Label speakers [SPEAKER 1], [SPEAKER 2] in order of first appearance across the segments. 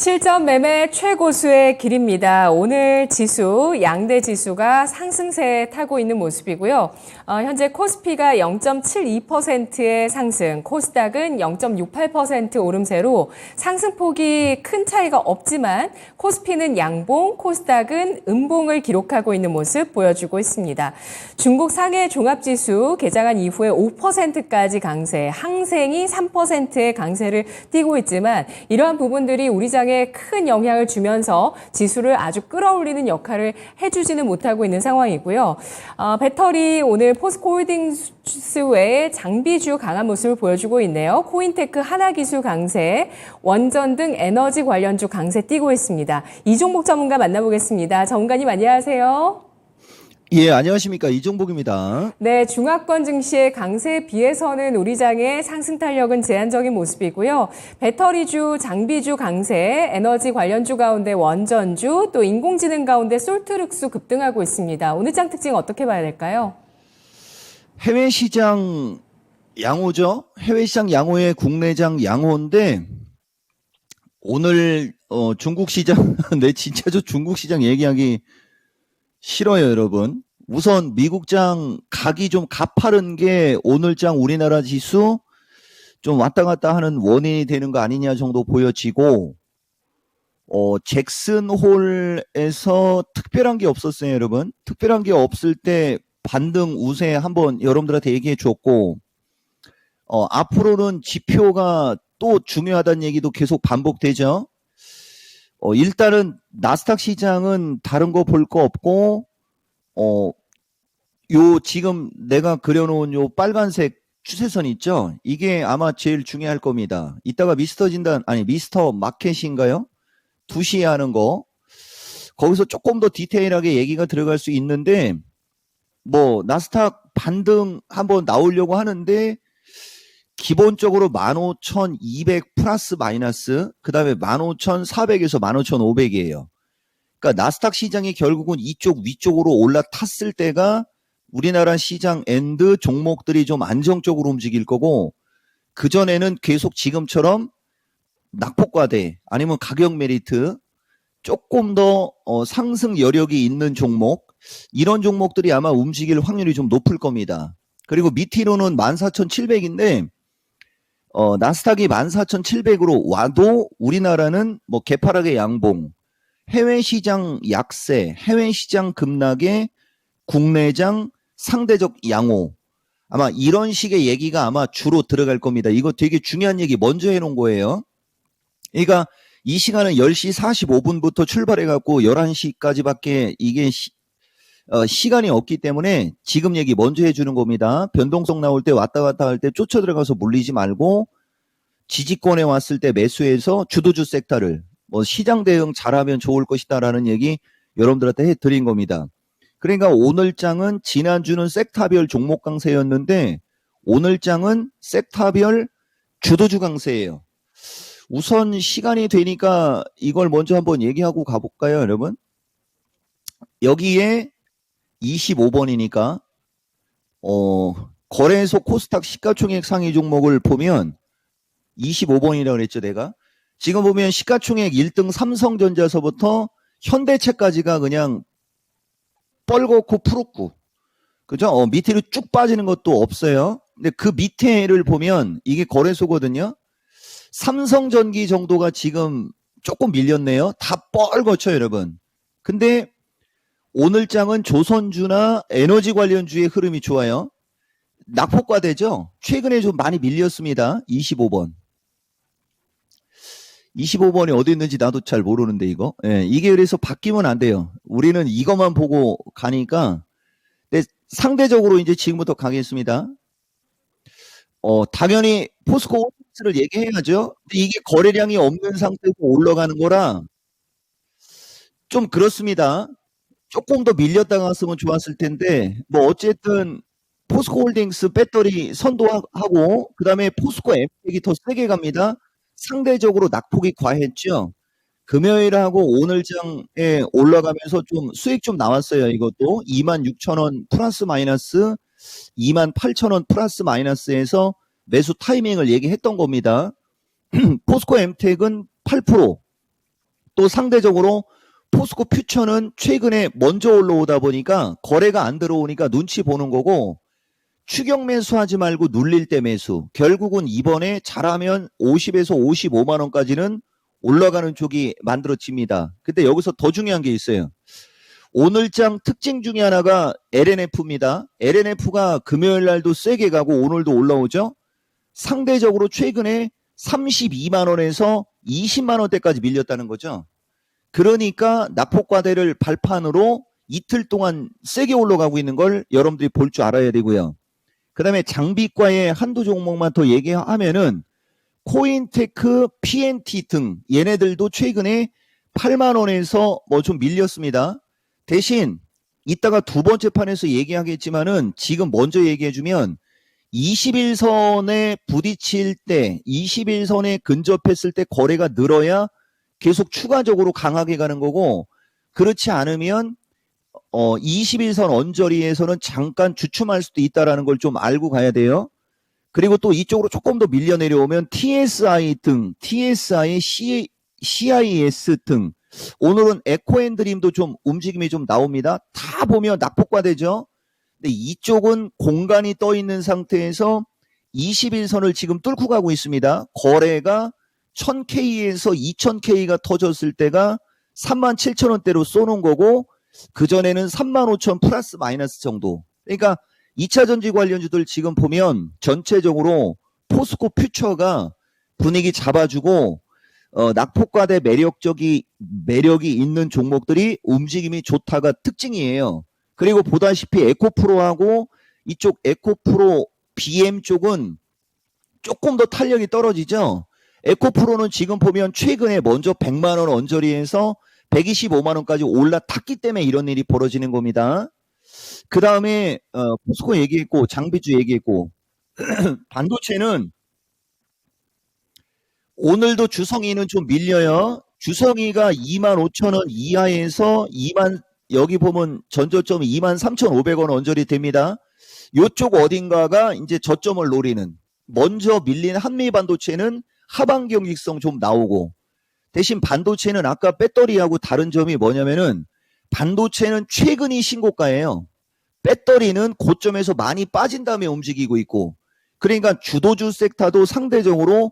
[SPEAKER 1] 실전 매매 최고수의 길입니다. 오늘 지수, 양대 지수가 상승세에 타고 있는 모습이고요. 현재 코스피가 0.72%의 상승, 코스닥은 0.68% 오름세로 상승폭이 큰 차이가 없지만 코스피는 양봉, 코스닥은 음봉을 기록하고 있는 모습 보여주고 있습니다. 중국 상해 종합지수 개장한 이후에 5%까지 강세, 항생이 3%의 강세를 띠고 있지만 이러한 부분들이 우리 장에 큰 영향을 주면서 지수를 아주 끌어올리는 역할을 해주지는 못하고 있는 상황이고요. 배터리 오늘 포스코홀딩스 외에 장비주 강한 모습을 보여주고 있네요. 코인테크 하나기술 강세, 원전 등 에너지 관련주 강세 띄고 있습니다. 이종복 전문가 만나보겠습니다. 전문가님 안녕하세요.
[SPEAKER 2] 예, 안녕하십니까. 이종복입니다.
[SPEAKER 1] 네, 중화권 증시의 강세에 비해서는 우리 장의 상승 탄력은 제한적인 모습이고요. 배터리주, 장비주 강세, 에너지 관련주 가운데 원전주, 또 인공지능 가운데 솔트룩스 급등하고 있습니다. 오늘 장 특징 어떻게 봐야 될까요?
[SPEAKER 2] 해외 시장 양호죠. 해외 시장 양호에 국내장 양호인데 오늘 중국 시장 네, 진짜 저 중국 시장 얘기하기 싫어요, 여러분. 우선 미국장 가기 좀 가파른 게 오늘장 우리나라 지수 좀 왔다 갔다 하는 원인이 되는 거 아니냐 정도 보여지고, 잭슨홀에서 특별한 게 없었어요, 여러분. 특별한 게 없을 때 반등 우세 한번 여러분들한테 얘기해 줬고, 앞으로는 지표가 또 중요하다는 얘기도 계속 반복되죠. 일단은 나스닥 시장은 다른 거 볼 거 없고, 요 지금 내가 그려놓은 요 빨간색 추세선 있죠? 이게 아마 제일 중요할 겁니다. 이따가 미스터 마켓인가요? 2시에 하는 거. 거기서 조금 더 디테일하게 얘기가 들어갈 수 있는데, 뭐, 나스닥 반등 한번 나오려고 하는데, 기본적으로 15,200 플러스 마이너스, 그 다음에 15,400에서 15,500이에요. 그러니까 나스닥 시장이 결국은 이쪽 위쪽으로 올라탔을 때가 우리나라 시장 엔드 종목들이 좀 안정적으로 움직일 거고, 그전에는 계속 지금처럼 낙폭과대 아니면 가격 메리트 조금 더 상승 여력이 있는 종목, 이런 종목들이 아마 움직일 확률이 좀 높을 겁니다. 그리고 밑으로는 14,700인데 나스닥이 14,700으로 와도 우리나라는 뭐 개파락의 양봉, 해외 시장 약세, 해외 시장 급락에 국내장 상대적 양호, 아마 이런 식의 얘기가 아마 주로 들어갈 겁니다. 이거 되게 중요한 얘기 먼저 해놓은 거예요. 그러니까 이 시간은 10시 45분부터 출발해갖고 11시까지밖에 이게 시간이 없기 때문에 지금 얘기 먼저 해주는 겁니다. 변동성 나올 때 왔다 갔다 할 때 쫓아 들어가서 물리지 말고, 지지권에 왔을 때 매수해서 주도주 섹터를 뭐 시장 대응 잘하면 좋을 것이다라는 얘기 여러분들한테 해드린 겁니다. 그러니까 오늘 장은 지난주는 섹터별 종목 강세였는데 오늘 장은 섹터별 주도주 강세예요. 우선 시간이 되니까 이걸 먼저 한번 얘기하고 가볼까요, 여러분? 여기에 25번이니까 거래소 코스닥 시가총액 상위 종목을 보면 25번이라고 그랬죠, 내가. 지금 보면 시가총액 1등 삼성전자서부터 현대차까지가 그냥 뻘겋고 푸르고, 그죠? 밑으로 쭉 빠지는 것도 없어요. 근데 그 밑에를 보면 이게 거래소거든요. 삼성전기 정도가 지금 조금 밀렸네요. 다 뻘겋죠, 여러분. 근데 오늘 장은 조선주나 에너지 관련주의 흐름이 좋아요. 낙폭과대죠. 최근에 좀 많이 밀렸습니다. 25번. 25번이 어디 있는지 나도 잘 모르는데 이거. 예, 이게 그래서 바뀌면 안 돼요. 우리는 이것만 보고 가니까. 근데 상대적으로 이제 지금부터 가겠습니다. 당연히 포스코 홀딩스를 얘기해야죠. 근데 이게 거래량이 없는 상태에서 올라가는 거라 좀 그렇습니다. 조금 더 밀렸다가 갔으면 좋았을 텐데, 뭐 어쨌든 포스코홀딩스 배터리 선도하고 그 다음에 포스코 엠텍이 더 세게 갑니다. 상대적으로 낙폭이 과했죠. 금요일하고 오늘장에 올라가면서 좀 수익 좀 나왔어요. 이것도 26,000원 플러스 마이너스 28,000원 플러스 마이너스에서 매수 타이밍을 얘기했던 겁니다. 포스코 엠텍은 8%, 또 상대적으로 포스코 퓨처는 최근에 먼저 올라오다 보니까 거래가 안 들어오니까 눈치 보는 거고, 추격 매수하지 말고 눌릴 때 매수. 결국은 이번에 잘하면 50에서 55만 원까지는 올라가는 쪽이 만들어집니다. 근데 여기서 더 중요한 게 있어요. 오늘장 특징 중에 하나가 LNF입니다. LNF가 금요일 날도 세게 가고 오늘도 올라오죠. 상대적으로 최근에 32만 원에서 20만 원대까지 밀렸다는 거죠. 그러니까 낙폭과대를 발판으로 이틀 동안 세게 올라가고 있는 걸 여러분들이 볼 줄 알아야 되고요. 그 다음에 장비과의 한두 종목만 더 얘기하면은 코인테크, PNT 등 얘네들도 최근에 8만 원에서 뭐 좀 밀렸습니다. 대신 이따가 두 번째 판에서 얘기하겠지만은 지금 먼저 얘기해주면 21선에 부딪힐 때, 21선에 근접했을 때 거래가 늘어야 계속 추가적으로 강하게 가는 거고, 그렇지 않으면 21선 언저리에서는 잠깐 주춤할 수도 있다는 걸 좀 알고 가야 돼요. 그리고 또 이쪽으로 조금 더 밀려 내려오면 TSI 등, TSI, CIS 등, 오늘은 에코앤드림도 좀 움직임이 좀 나옵니다. 다 보면 낙폭과대죠. 근데 이쪽은 공간이 떠 있는 상태에서 21선을 지금 뚫고 가고 있습니다. 거래가 1000K에서 2000K가 터졌을 때가 37,000원대로 쏘는 거고, 그전에는 35,000 플러스 마이너스 정도. 그러니까 2차전지 관련주들 지금 보면 전체적으로 포스코 퓨처가 분위기 잡아주고, 낙폭과대 매력이 있는 종목들이 움직임이 좋다가 특징이에요. 그리고 보다시피 에코프로하고 이쪽 에코프로 BM 쪽은 조금 더 탄력이 떨어지죠. 에코프로는 지금 보면 최근에 먼저 100만 원 언저리에서 125만 원까지 올라탔기 때문에 이런 일이 벌어지는 겁니다. 그 다음에 포스코 얘기했고 장비주 얘기했고 반도체는 오늘도 주성이는 좀 밀려요. 주성이가 25,000원 이하에서 여기 보면 전저점이 23,500원 언저리 됩니다. 요쪽 어딘가가 이제 저점을 노리는, 먼저 밀린 한미 반도체는 하반 경직성 좀 나오고, 대신 반도체는 아까 배터리하고 다른 점이 뭐냐면은 반도체는 최근이 신고가예요. 배터리는 고점에서 많이 빠진 다음에 움직이고 있고, 그러니까 주도주 섹터도 상대적으로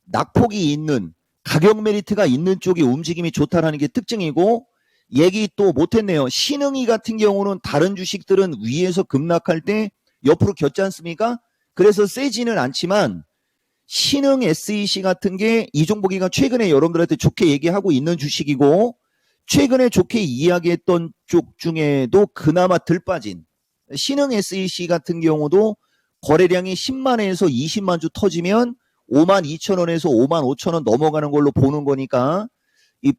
[SPEAKER 2] 낙폭이 있는, 가격 메리트가 있는 쪽이 움직임이 좋다라는 게 특징이고, 얘기 또 못했네요. 신흥이 같은 경우는 다른 주식들은 위에서 급락할 때 옆으로 겼지 않습니까? 그래서 세지는 않지만 신흥 SEC 같은 게 이종복이가 최근에 여러분들한테 좋게 얘기하고 있는 주식이고, 최근에 좋게 이야기했던 쪽 중에도 그나마 덜 빠진 신흥 SEC 같은 경우도 거래량이 10만에서 20만 주 터지면 52,000원에서 55,000원 넘어가는 걸로 보는 거니까, 이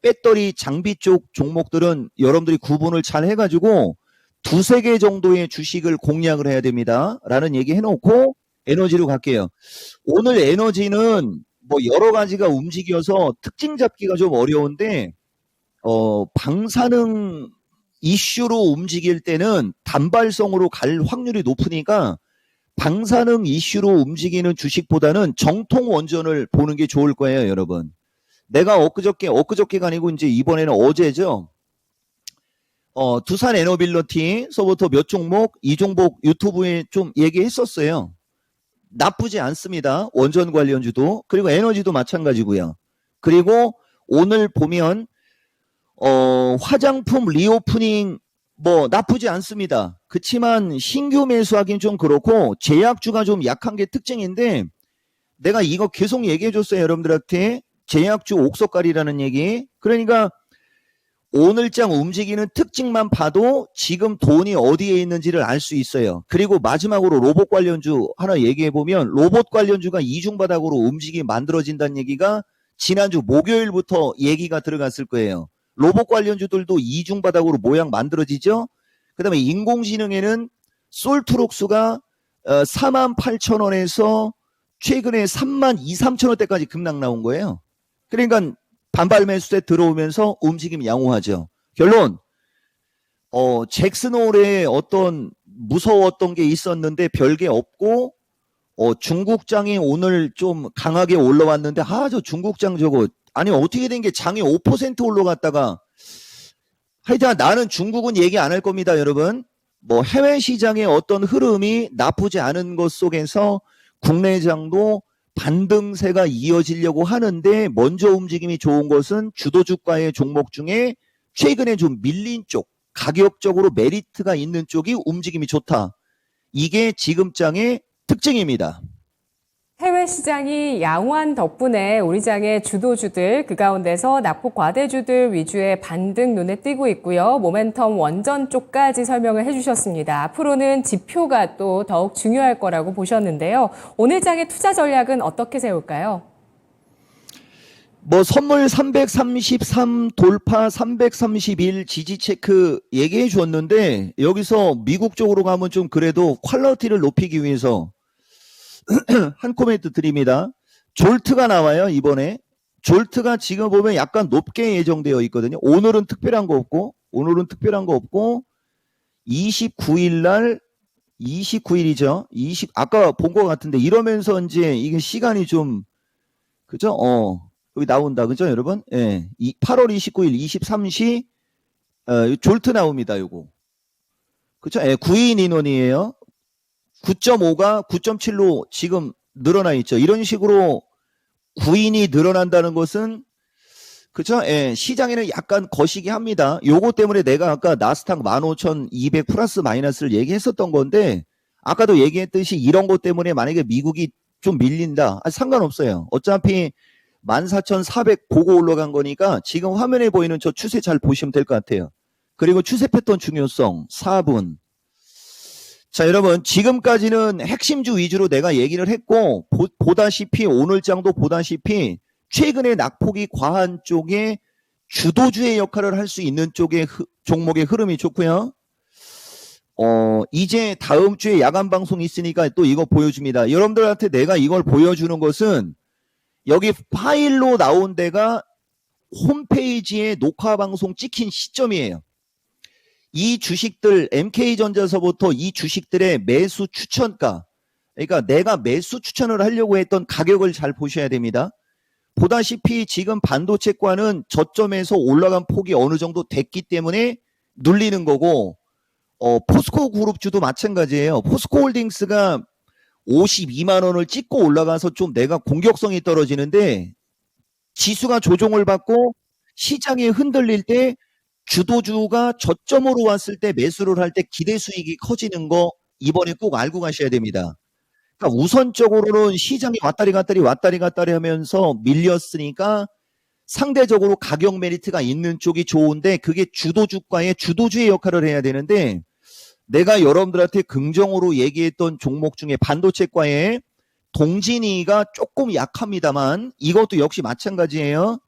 [SPEAKER 2] 배터리 장비 쪽 종목들은 여러분들이 구분을 잘 해가지고 두세 개 정도의 주식을 공략을 해야 됩니다. 라는 얘기 해놓고 에너지로 갈게요. 오늘 에너지는 뭐 여러 가지가 움직여서 특징 잡기가 좀 어려운데, 방사능 이슈로 움직일 때는 단발성으로 갈 확률이 높으니까 방사능 이슈로 움직이는 주식보다는 정통 원전을 보는 게 좋을 거예요, 여러분. 내가 엊그저께가 아니고 이제 이번에는 어제죠. 두산 에너빌리티서부터 몇 종목, 이종복 유튜브에 좀 얘기했었어요. 나쁘지 않습니다. 원전 관련주도. 그리고 에너지도 마찬가지고요. 그리고 오늘 보면 화장품 리오프닝 뭐 나쁘지 않습니다. 그치만 신규 매수하긴 좀 그렇고 제약주가 좀 약한 게 특징인데, 내가 이거 계속 얘기해줬어요, 여러분들한테. 제약주 옥석가리라는 얘기. 그러니까 오늘장 움직이는 특징만 봐도 지금 돈이 어디에 있는지를 알 수 있어요. 그리고 마지막으로 로봇 관련주 하나 얘기해보면, 로봇 관련주가 이중바닥으로 움직임이 만들어진다는 얘기가 지난주 목요일부터 얘기가 들어갔을 거예요. 로봇 관련주들도 이중바닥으로 모양 만들어지죠. 그 다음에 인공지능에는 솔트록스가 48,000원에서 최근에 32,000~33,000원대까지 급락 나온 거예요. 그러니까 반발 매수세 들어오면서 움직임 양호하죠. 결론, 잭슨홀에 어떤 무서웠던 게 있었는데 별게 없고, 중국장이 오늘 좀 강하게 올라왔는데, 저 중국장 저거 아니 어떻게 된 게 장이 5% 올라갔다가 하여튼 나는 중국은 얘기 안 할 겁니다, 여러분. 뭐 해외 시장의 어떤 흐름이 나쁘지 않은 것 속에서 국내장도 반등세가 이어지려고 하는데 먼저 움직임이 좋은 것은 주도주가의 종목 중에 최근에 좀 밀린 쪽, 가격적으로 메리트가 있는 쪽이 움직임이 좋다. 이게 지금 장의 특징입니다.
[SPEAKER 1] 해외 시장이 양호한 덕분에 우리 장의 주도주들, 그 가운데서 낙폭 과대주들 위주의 반등 눈에 띄고 있고요. 모멘텀 원전 쪽까지 설명을 해주셨습니다. 앞으로는 지표가 또 더욱 중요할 거라고 보셨는데요. 오늘 장의 투자 전략은 어떻게 세울까요?
[SPEAKER 2] 뭐 선물 333 돌파 331 지지 체크 얘기해 줬는데 여기서 미국 쪽으로 가면 좀 그래도 퀄리티를 높이기 위해서 한 코멘트 드립니다. 졸트가 나와요, 이번에. 졸트가 지금 보면 약간 높게 예정되어 있거든요. 오늘은 특별한 거 없고 29일 날 29일이죠. 아까 본 것 같은데 이러면서 이제 이게 시간이 좀 그죠? 여기 나온다. 그죠, 여러분? 예. 8월 29일 23시 졸트 나옵니다, 요거. 그죠? 예, 9인 인원이에요. 9.5가 9.7로 지금 늘어나 있죠. 이런 식으로 9인이 늘어난다는 것은 그죠? 예, 시장에는 약간 거시기 합니다. 요거 때문에 내가 아까 나스닥 15,200 플러스 마이너스를 얘기했었던 건데 아까도 얘기했듯이 이런 것 때문에 만약에 미국이 좀 밀린다. 상관없어요. 어차피 14,400 보고 올라간 거니까 지금 화면에 보이는 저 추세 잘 보시면 될 것 같아요. 그리고 추세 패턴 중요성 4분. 자, 여러분 지금까지는 핵심주 위주로 내가 얘기를 했고 보다시피 오늘 장도 보다시피 최근에 낙폭이 과한 쪽에 주도주의 역할을 할 수 있는 쪽의 종목의 흐름이 좋고요. 이제 다음 주에 야간 방송이 있으니까 또 이거 보여줍니다. 여러분들한테 내가 이걸 보여주는 것은 여기 파일로 나온 데가 홈페이지에 녹화 방송 찍힌 시점이에요. 이 주식들 MK전자서부터 이 주식들의 매수 추천가, 그러니까 내가 매수 추천을 하려고 했던 가격을 잘 보셔야 됩니다. 보다시피 지금 반도체과는 저점에서 올라간 폭이 어느 정도 됐기 때문에 눌리는 거고 포스코 그룹주도 마찬가지예요. 포스코홀딩스가 52만 원을 찍고 올라가서 좀 내가 공격성이 떨어지는데 지수가 조정을 받고 시장이 흔들릴 때 주도주가 저점으로 왔을 때 매수를 할 때 기대 수익이 커지는 거 이번에 꼭 알고 가셔야 됩니다. 그러니까 우선적으로는 시장이 왔다리 갔다리 하면서 밀렸으니까 상대적으로 가격 메리트가 있는 쪽이 좋은데 그게 주도주가의 주도주의 역할을 해야 되는데 내가 여러분들한테 긍정으로 얘기했던 종목 중에 반도체과의 동진이가 조금 약합니다만 이것도 역시 마찬가지예요.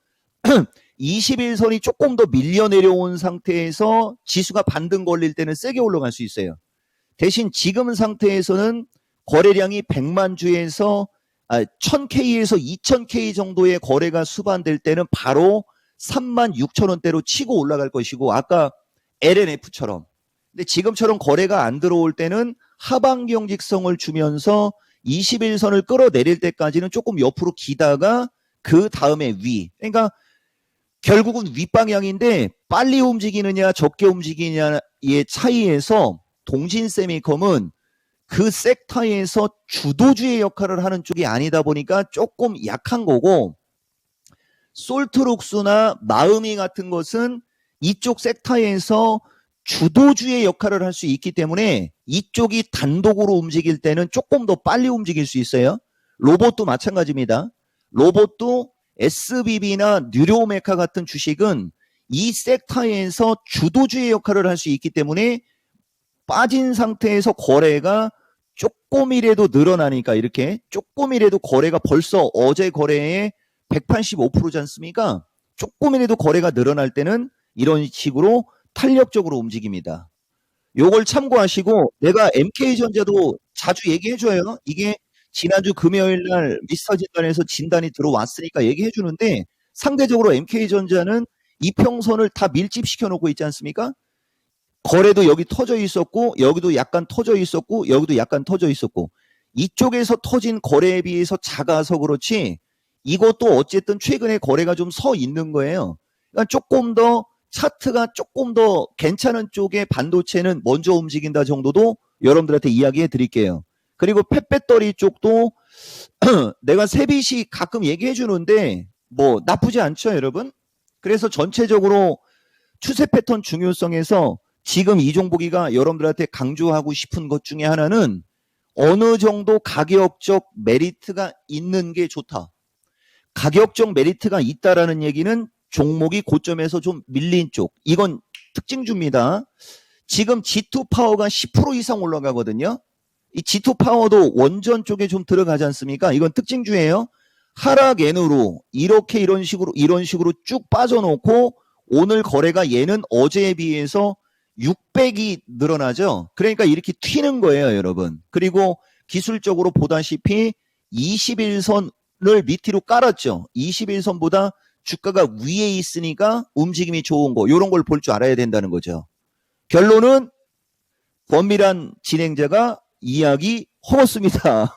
[SPEAKER 2] 21선이 조금 더 밀려 내려온 상태에서 지수가 반등 걸릴 때는 세게 올라갈 수 있어요. 대신 지금 상태에서는 거래량이 100만 주에서 1000K에서 2000K 정도의 거래가 수반될 때는 바로 36,000원대로 치고 올라갈 것이고 아까 LNF처럼 근데 지금처럼 거래가 안 들어올 때는 하방 경직성을 주면서 21선을 끌어내릴 때까지는 조금 옆으로 기다가 그 다음에 위. 그러니까 결국은 윗방향인데 빨리 움직이느냐 적게 움직이느냐의 차이에서 동신세미컴은 그 섹터에서 주도주의 역할을 하는 쪽이 아니다 보니까 조금 약한 거고 솔트룩스나 마음이 같은 것은 이쪽 섹터에서 주도주의 역할을 할 수 있기 때문에 이쪽이 단독으로 움직일 때는 조금 더 빨리 움직일 수 있어요. 로봇도 마찬가지입니다. 로봇도 SBB나 뉴로메카 같은 주식은 이 섹터에서 주도주의 역할을 할 수 있기 때문에 빠진 상태에서 거래가 조금이라도 늘어나니까 이렇게 조금이라도 거래가 벌써 어제 거래의 185%지 않습니까? 조금이라도 거래가 늘어날 때는 이런 식으로 탄력적으로 움직입니다. 요걸 참고하시고 내가 MK전자도 자주 얘기해줘요. 이게 지난주 금요일 날 미스터 진단에서 진단이 들어왔으니까 얘기해주는데 상대적으로 MK전자는 이평선을 다 밀집시켜 놓고 있지 않습니까? 거래도 여기 터져 있었고 여기도 약간 터져 있었고 여기도 약간 터져 있었고 이쪽에서 터진 거래에 비해서 작아서 그렇지 이것도 어쨌든 최근에 거래가 좀 서 있는 거예요. 그러니까 조금 더 차트가 조금 더 괜찮은 쪽의 반도체는 먼저 움직인다 정도도 여러분들한테 이야기해 드릴게요. 그리고 펫배터리 쪽도 내가 세빛이 가끔 얘기해 주는데 뭐 나쁘지 않죠, 여러분? 그래서 전체적으로 추세 패턴 중요성에서 지금 이종복이가 여러분들한테 강조하고 싶은 것 중에 하나는 어느 정도 가격적 메리트가 있는 게 좋다. 가격적 메리트가 있다라는 얘기는 종목이 고점에서 좀 밀린 쪽. 이건 특징주입니다. 지금 G2 파워가 10% 이상 올라가거든요. 이 G2 파워도 원전 쪽에 좀 들어가지 않습니까? 이건 특징주예요. 하락 N으로 이렇게 이런 식으로 쭉 빠져놓고 오늘 거래가 얘는 어제에 비해서 600이 늘어나죠. 그러니까 이렇게 튀는 거예요, 여러분. 그리고 기술적으로 보다시피 21선을 밑으로 깔았죠. 21선보다 주가가 위에 있으니까 움직임이 좋은 거, 이런 걸 볼 줄 알아야 된다는 거죠. 결론은 권미란 진행자가 이야기 허었습니다.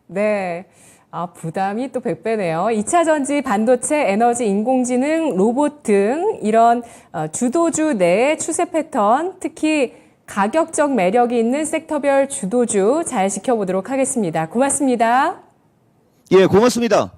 [SPEAKER 1] 네. 부담이 또 100배네요. 2차 전지, 반도체, 에너지, 인공지능, 로봇 등 이런 주도주 내의 추세 패턴, 특히 가격적 매력이 있는 섹터별 주도주 잘 지켜보도록 하겠습니다. 고맙습니다.
[SPEAKER 2] 예, 고맙습니다.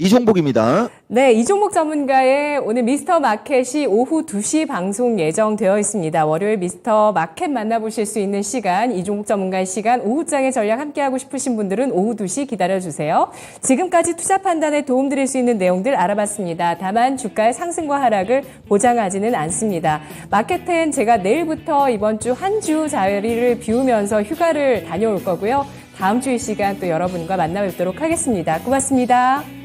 [SPEAKER 2] 이종복입니다.
[SPEAKER 1] 네, 이종목 전문가의 오늘 미스터 마켓이 오후 2시 방송 예정되어 있습니다. 월요일 미스터 마켓 만나보실 수 있는 시간, 이종목 전문가의 시간, 오후장의 전략 함께하고 싶으신 분들은 오후 2시 기다려주세요. 지금까지 투자 판단에 도움드릴 수 있는 내용들 알아봤습니다. 다만 주가의 상승과 하락을 보장하지는 않습니다. 마켓은 제가 내일부터 이번 주 한 주 자리를 비우면서 휴가를 다녀올 거고요. 다음 주 이 시간 또 여러분과 만나 뵙도록 하겠습니다. 고맙습니다.